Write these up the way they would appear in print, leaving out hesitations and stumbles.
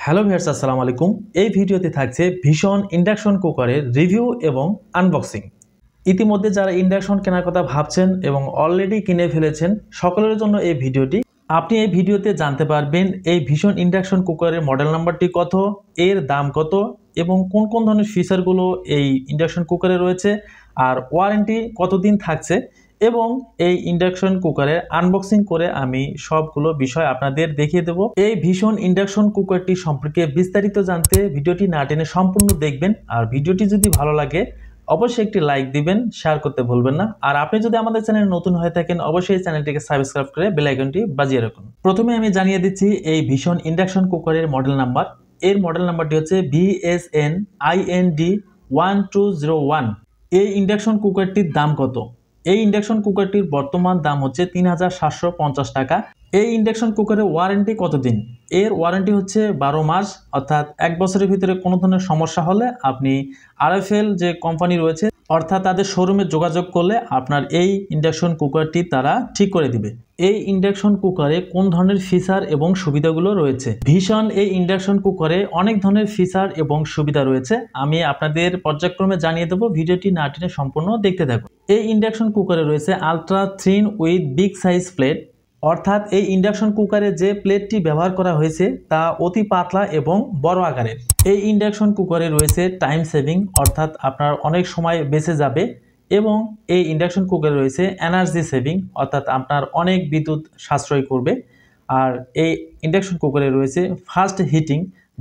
Hello viewers, আসসালামু আলাইকুম। এই ভিডিওতে থাকছে ভীষণ ইন্ডাকশন কুকারের রিভিউ এবং আনবক্সিং। ইতিমধ্যে যারা ইন্ডাকশন কেনার কথা ভাবছেন এবং অলরেডি কিনে ফেলেছেন, সকলের জন্য এই ভিডিওটি। আপনি এই ভিডিওতে জানতে পারবেন এই ভীষণ ইন্ডাকশন কুকারের মডেল নাম্বারটি কত, এর দাম কত এবং কোন কোন ধরনের ফিচারগুলো এই ইন্ডাকশন কুকারে রয়েছে, আর ওয়ারেন্টি কতদিন থাকছে এবং এই ইন্ডাকশন কুকারের আনবক্সিং করে আমি সবগুলো বিষয় আপনাদের দেখিয়ে দেব। এই ভীষণ ইন্ডাকশন কুকারটি সম্পর্কে বিস্তারিত জানতে ভিডিওটি না টেনে সম্পূর্ণ দেখবেন। আর ভিডিওটি যদি ভালো লাগে অবশ্যই একটি লাইক দিবেন, শেয়ার করতে ভুলবেন না। আর আপনি যদি আমাদের চ্যানেলে নতুন হয়ে থাকেন অবশ্যই চ্যানেলটিকে সাবস্ক্রাইব করে বেল আইকনটি বাজিয়ে রাখুন। প্রথমে আমি জানিয়ে দিচ্ছি এই ভীষণ ইন্ডাকশন কুকারের মডেল নাম্বার। এর মডেল নাম্বারটি হচ্ছে VSN IND 1201। এই ইন্ডাকশন কুকারটির দাম কত? এই ইন্ডাকশন কুকারটির বর্তমান দাম হচ্ছে 3750 টাকা। এই ইন্ডাকশন কুকারের ওয়ারেন্টি কতদিন? এর ওয়ারেন্টি হচ্ছে 12 মাস, অর্থাৎ 1 বছরের ভিতরে কোনো ধরনের সমস্যা হলে আপনি RFL যে কোম্পানি রয়েছে অর্থাৎ তাদের শোরুমে যোগাযোগ করলে আপনার এই ইন্ডাকশন কুকারটি তারা ঠিক করে দিবে। এই ইন্ডাকশন কুকারে কোন ধরনের ফিচার এবং সুবিধাগুলো রয়েছে? ভীষণ এই ইন্ডাকশন কুকারে অনেক ধরনের ফিচার এবং সুবিধা রয়েছে, আমি আপনাদের পর্যায়ক্রমে জানিয়ে দেবো। ভিডিওটি না টেনে সম্পূর্ণ দেখতে থাকুন। এই ইন্ডাকশন কুকারে রয়েছে ultra thin with big size plate, অর্থাৎ এই ইন্ডাকশন কুকারে যে প্লেটটি ব্যবহার করা হয়েছে তা অতি পাতলা এবং বড় আকারের। এই ইন্ডাকশন কুকারে রয়েছে টাইম সেভিং, অর্থাৎ আপনার অনেক সময় বেঁচে যাবে, এবং এই ইন্ডাকশন কুকারে রয়েছে এনার্জি সেভিং, অর্থাৎ আপনার অনেক বিদ্যুৎ সাশ্রয় করবে। আর এই ইন্ডাকশন কুকারে রয়েছে ফাস্ট হিটিং,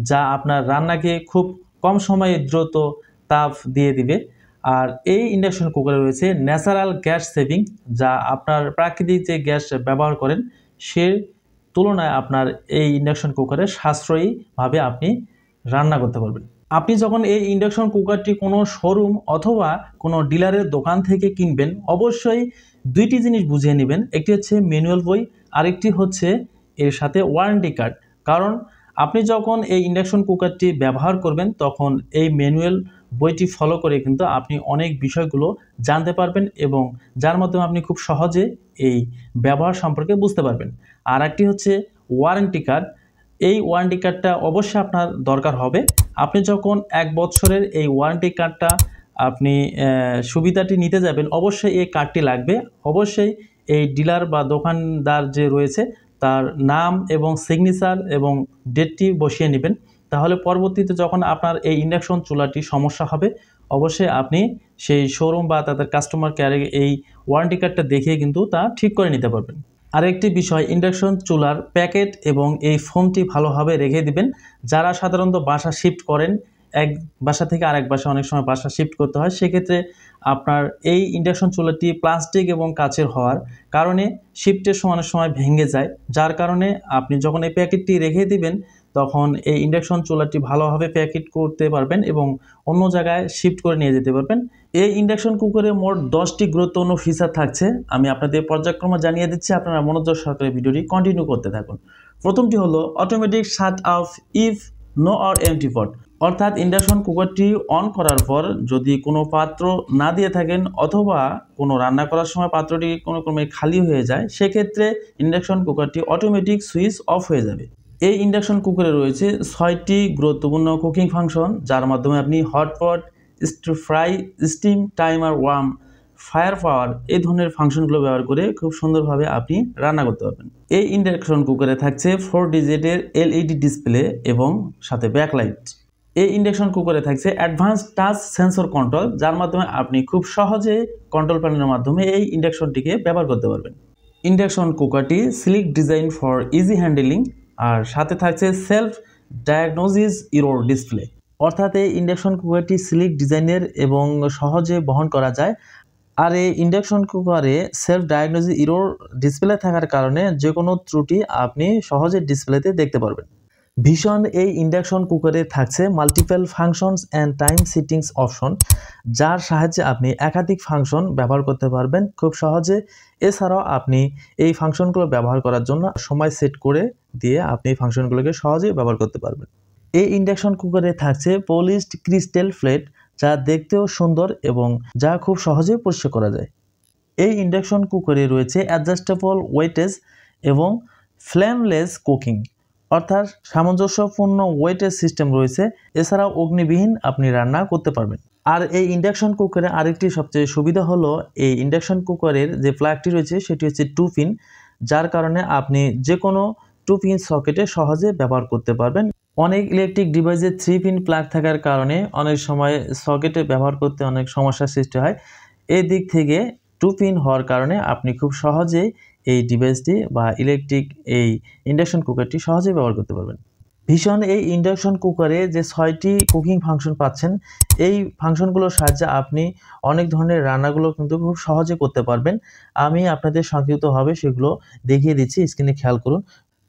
যা আপনার রান্নাকে খুব কম সময়ে দ্রুত তাপ দিয়ে দিবে। আর এই ইন্ডাকশন কুকারে রয়েছে ন্যাচারাল গ্যাস সেভিং, যা আপনার প্রাকৃতিক যে গ্যাস ব্যবহার করেন সে তুলনায় আপনার এই ইন্ডাকশন কুকারে সাশ্রয়ীভাবে আপনি রান্না করতে পারবেন। আপনি যখন এই ইন্ডাকশন কুকারটি কোনো শোরুম অথবা কোনো ডিলারের দোকান থেকে কিনবেন অবশ্যই দুইটি জিনিস বুঝিয়ে নেবেন। একটি হচ্ছে ম্যানুয়াল বই, আরেকটি হচ্ছে এর সাথে ওয়ারেন্টি কার্ড। কারণ আপনি যখন এই ইন্ডাকশন কুকারটি ব্যবহার করবেন তখন এই ম্যানুয়াল বইটি ফলো করে কিন্তু আপনি অনেক বিষয়গুলো জানতে পারবেন এবং যার মাধ্যমে আপনি খুব সহজে এই ব্যবহার সম্পর্কে বুঝতে পারবেন। আর একটি হচ্ছে ওয়ারেন্টি কার্ড। এই ওয়ারেন্টি কার্ডটা অবশ্যই আপনার দরকার হবে। আপনি যখন 1 বছরের এই ওয়ারেন্টি কার্ডটা আপনি সুবিধাটি নিতে যাবেন অবশ্যই এই কার্ডটি লাগবে। অবশ্যই এই ডিলার বা দোকানদার যে রয়েছে তার নাম এবং সিগনেচার এবং ডেটটি বসিয়ে নেবেন। তাহলে পরবর্তীতে যখন আপনার এই ইন্ডাকশন চুলাটি সমস্যা হবে অবশ্যই আপনি সেই শোরুম বা তাদের কাস্টমার কেয়ারে এই ওয়ারেন্টি কার্ডটা দেখিয়ে কিন্তু তা ঠিক করে নিতে পারবেন। আরেকটি বিষয়, ইন্ডাকশন চুলার প্যাকেট এবং এই ফোমটি ভালোভাবে রেখে দিবেন। যারা সাধারণত বাসা শিফট করেন, এক বাসা থেকে আরেক বাসা অনেক সময় বাসা শিফট করতে হয়, সেক্ষেত্রে আপনার এই ইন্ডাকশন চুলাটি প্লাস্টিক এবং কাচের হওয়ার কারণে শিফটের সময় ভেঙে যায়, যার কারণে আপনি যখন এই প্যাকেটটি রেখে দিবেন তখন এই ইন্ডাকশন চুলাটি ভালোভাবে প্যাকেট করতে পারবেন এবং অন্য জায়গায় শিফট করে নিয়ে যেতে পারবেন। এই ইন্ডাকশন কুকারে মোট 10টি গুরুত্বপূর্ণ ফিচার থাকছে, আমি আপনাদের পর্যায়ক্রমে জানিয়ে দিচ্ছি। আপনারা মনোযোগ সহকারে ভিডিওটি কন্টিনিউ করতে থাকুন। প্রথমটি হলো automatic shut off if no or empty pot, অর্থাৎ ইন্ডাকশন কুকারটি অন করার পর যদি কোনো পাত্র না দিয়ে থাকেন অথবা কোনো রান্না করার সময় পাত্রটি কোনো ক্রমে খালি হয়ে যায়, সেক্ষেত্রে ইন্ডাকশন কুকারটি অটোমেটিক সুইচ অফ হয়ে যাবে। এই ইন্ডাকশন কুকারে রয়েছে 6টি গুরুত্বপূর্ণ কুকিং ফাংশন, যার মাধ্যমে আপনি hotpot, stir fry, steam, timer, warm, fire power এই ধরনের ফাংশনগুলো ব্যবহার করে খুব সুন্দরভাবে আপনি রান্না করতে পারবেন। এই ইন্ডাকশন কুকারে থাকছে 4 ডিজিটের LED ডিসপ্লে এবং সাথে ব্যাকলাইট। এই ইন্ডাকশন কুকারে থাকছে অ্যাডভান্স টাচ সেন্সর কন্ট্রোল, যার মাধ্যমে আপনি খুব সহজে কন্ট্রোল প্যানেলের মাধ্যমে এই ইন্ডাকশনটিকে ব্যবহার করতে পারবেন। ইন্ডাকশন কুকারটি sleek design for easy handling, আর সাথে থাকছে সেলফ ডায়াগনোসিস ইরোর ডিসপ্লে, অর্থাৎ এই ইন্ডাকশন কুকারটি স্লিক ডিজাইনের এবং সহজে বহন করা যায়। আর এই ইন্ডাকশন কুকারে সেলফ ডায়াগনোসিস ইরোর ডিসপ্লে থাকার কারণে যে কোনো ত্রুটি আপনি সহজে ডিসপ্লেতে দেখতে পারবেন। ভীষণ এই ইন্ডাকশন কুকারে থাকছে multiple functions and time settings option, যার সাহায্যে আপনি একাধিক ফাংশন ব্যবহার করতে পারবেন খুব সহজে। এছাড়াও আপনি এই ফাংশনগুলো ব্যবহার করার জন্য সময় সেট করে দিয়ে আপনি এই ফাংশনগুলোকে সহজেই ব্যবহার করতে পারবেন। এই ইন্ডাকশন কুকারে থাকছে পলিশড ক্রিস্টাল প্লেট, যা দেখতেও সুন্দর এবং যা খুব সহজেই পরিষ্কার করা যায়। এই ইন্ডাকশন কুকারে রয়েছে অ্যাডজাস্টেবল ওয়েটেজ এবং ফ্লেমলেস কুকিং, অর্থাৎ সামঞ্জস্যপূর্ণ ওয়েটের সিস্টেম রয়েছে। এছাড়াও অগ্নিবিহীন আপনি রান্না করতে পারবেন। আর এই ইন্ডাকশন কুকারে আরেকটি সবচেয়ে সুবিধা হলো এই ইন্ডাকশন কুকারের যে প্লাগটি রয়েছে সেটি হচ্ছে 2 পিন, যার কারণে আপনি যে কোনো 2 পিন সকেটে সহজে ব্যবহার করতে পারবেন। অনেক ইলেকট্রিক ডিভাইসে 3 পিন প্লাগ থাকার কারণে অনেক সময় সকেটে ব্যবহার করতে অনেক সমস্যার সৃষ্টি হয়। এই দিক থেকে 2 পিন হওয়ার কারণে আপনি খুব সহজেই এই ডিভাইসটি বা ইলেকট্রিক এই ইন্ডাকশন কুকারটি সহজেই ব্যবহার করতে পারবেন। ভীষণ এই ইন্ডাকশন কুকারে যে 6টি কুকিং ফাংশন পাচ্ছেন, এই ফাংশনগুলোর সাহায্যে আপনি অনেক ধরনের রান্নাগুলো কিন্তু খুব সহজে করতে পারবেন। আমি আপনাদের সংক্ষিপ্তভাবে সেগুলো দেখিয়ে দিচ্ছি, স্ক্রিনে খেয়াল করুন।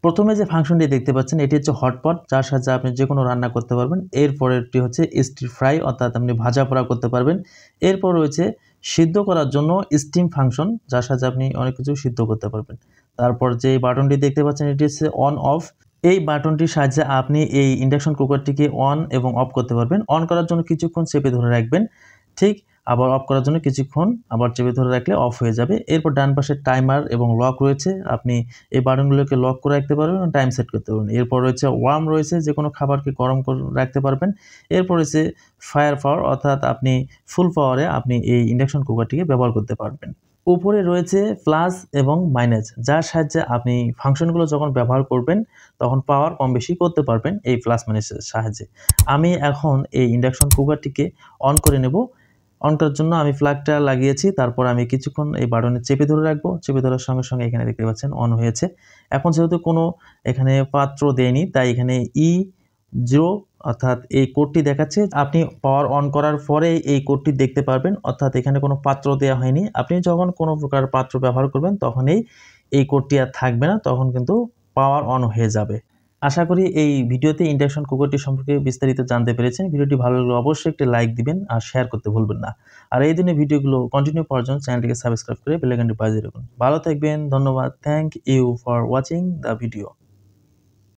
প্রথমে যে ফাংশনটি দেখতে পাচ্ছেন এটি হচ্ছে হটপট, যার সাহায্যে আপনি যে কোনো রান্না করতে পারবেন। এরপরেরটি হচ্ছে স্টির ফ্রাই, অর্থাৎ আপনি ভাজা পোড়া করতে পারবেন। এরপর রয়েছে সিদ্ধ করার জন্য স্টিম ফাংশন, যার সাহায্যে আপনি অনেক কিছু সিদ্ধ করতে পারবেন। তারপর যে বাটনটি দেখতে পাচ্ছেন এটি হচ্ছে অন অফ। এই বাটনটির সাহায্যে আপনি এই ইন্ডাকশন কুকারটিকে অন এবং অফ করতে পারবেন। অন করার জন্য কিছুক্ষণ চেপে ধরে রাখবেন, ঠিক আবার অফ করার জন্য কিছুক্ষণ আবার চেপে ধরে রাখলে অফ হয়ে যাবে। এরপর ডান পাশে টাইমার এবং লক রয়েছে, আপনি এই বাটনগুলোকে লক করে রাখতে পারবেন এবং টাইম সেট করতে পারবেন। এরপর রয়েছে ওয়ার্ম রয়েছে, যে কোনো খাবারকে গরম করে রাখতে পারবেন। এরপর রয়েছে ফায়ার পাওয়ার, অর্থাৎ আপনি ফুল পাওয়ারে আপনি এই ইন্ডাকশন কুকারটিকে ব্যবহার করতে পারবেন। উপরে রয়েছে প্লাস এবং মাইনাস, যার সাহায্যে আপনি ফাংশনগুলো যখন ব্যবহার করবেন তখন পাওয়ার কম বেশি করতে পারবেন এই প্লাস মাইনাসের সাহায্যে। আমি এখন এই ইন্ডাকশন কুকারটিকে অন করে নেব। অন করার জন্য আমি প্লাগটা লাগিয়েছি, তারপর আমি কিছুক্ষণ এই বাটনে চেপে ধরে রাখবো। চেপে ধরার সঙ্গে সঙ্গে এখানে দেখতে পাচ্ছেন অন হয়েছে। এখন যেহেতু কোনো এখানে পাত্র দেয়নি, তাই এখানে E0 অর্থাৎ এই কোডটি দেখাচ্ছে। আপনি পাওয়ার অন করার পরে এই কোডটি দেখতে পারবেন, অর্থাৎ এখানে কোনো পাত্র দেওয়া হয়নি। আপনি যখন কোনো প্রকার পাত্র ব্যবহার করবেন তখনই এই কোডটি আর থাকবে না, তখন কিন্তু পাওয়ার অন হয়ে যাবে। আশা করি এই ভিডিওতে ইন্ডাকশন কুকারটি সম্পর্কে বিস্তারিত জানতে পেরেছেন। ভিডিওটি ভালো লাগলে অবশ্যই একটি লাইক দিবেন আর শেয়ার করতে ভুলবেন না। আর এই ধরনের ভিডিওগুলো কন্টিনিউ পাওয়ার জন্য চ্যানেলটিকে সাবস্ক্রাইব করে বেল আইকনটি বাজিয়ে রাখুন। ভালো থাকবেন, ধন্যবাদ। Thank you for watching the video.